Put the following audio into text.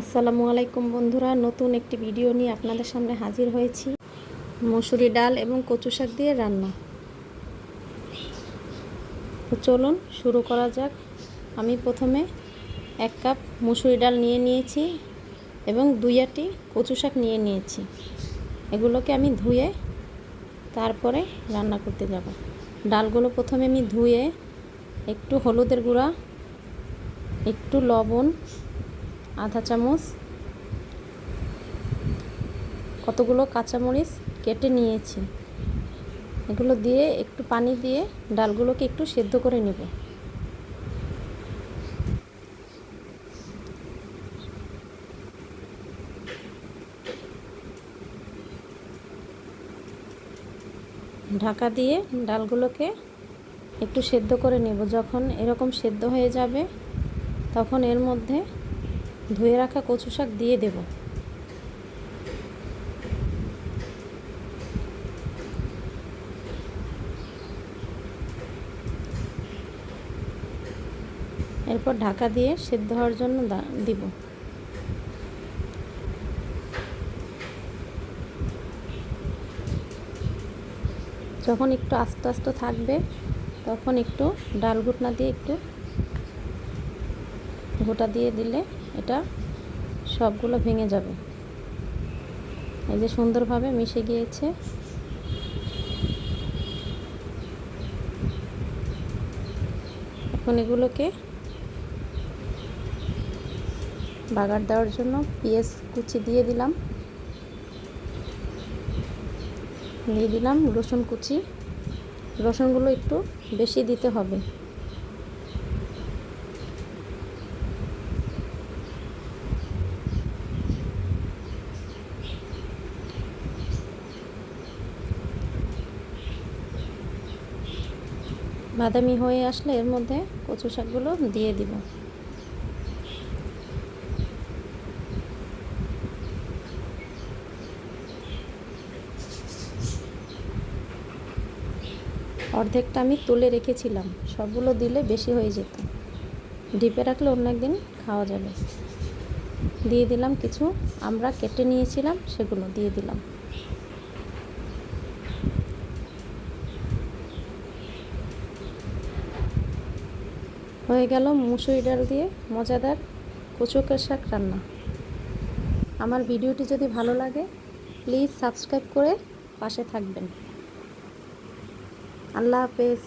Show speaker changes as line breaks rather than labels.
আসসালামু আলাইকুম বন্ধুরা, নতুন একটি ভিডিও নিয়ে আপনাদের সামনে হাজির হয়েছি। মসুরি ডাল এবং কচু শাক দিয়ে রান্না। তো চলুন শুরু করা যাক। আমি প্রথমে 1 কাপ মসুরি ডাল নিয়ে নিয়েছি এবং 2 আটি কচু শাক নিয়ে নিয়েছি। এগুলোকে আমি ধুয়ে তারপরে রান্না করতে যাব। ডালগুলো প্রথমে আমি ধুয়ে একটু হলুদের গুঁড়া, একটু লবণ, আধা চামচ, কতগুলো কাঁচামরিচ কেটে নিয়েছি। এগুলো দিয়ে একটু পানি দিয়ে ডালগুলোকে একটু সেদ্ধ করে নেব। ঢাকা দিয়ে ডালগুলোকে একটু সেদ্ধ করে নেব। যখন এরকম সেদ্ধ হয়ে যাবে তখন এর মধ্যে ধুয়ে রাখা কচু শাক দিয়ে দেব। এরপর ঢাকা দিয়ে সেদ্ধ হওয়ার জন্য দিব। যখন একটু আস্তে আস্তে থাকবে তখন একটু ডাল ঘুটনা দিয়ে একটু গোটা দিয়ে দিলে এটা সবগুলো ভেঙে যাবে। এই যে সুন্দরভাবে মিশে গিয়েছে। এখন এগুলোকে বাগার দেওয়ার জন্য পেঁয়াজ কুচি দিয়ে দিলাম রসুন কুচি। রসুনগুলো একটু বেশি দিতে হবে। বাদামি হয়ে আসলে এর মধ্যে কচু শাকগুলো দিয়ে দিব। অর্ধেকটা আমি তুলে রেখেছিলাম, সবগুলো দিলে বেশি হয়ে যেত। ডিপে রাখলে অন্য একদিন খাওয়া যাবে। দিয়ে দিলাম কিছু আমরা কেটে নিয়েছিলাম, সেগুলো দিয়ে দিলাম। হয়ে গেল মুসুরি ডাল দিয়ে মজাদার কচু শাক রান্না। আমার ভিডিওটি যদি ভালো লাগে প্লিজ সাবস্ক্রাইব করে পাশে থাকবেন। আল্লাহ হাফেজ।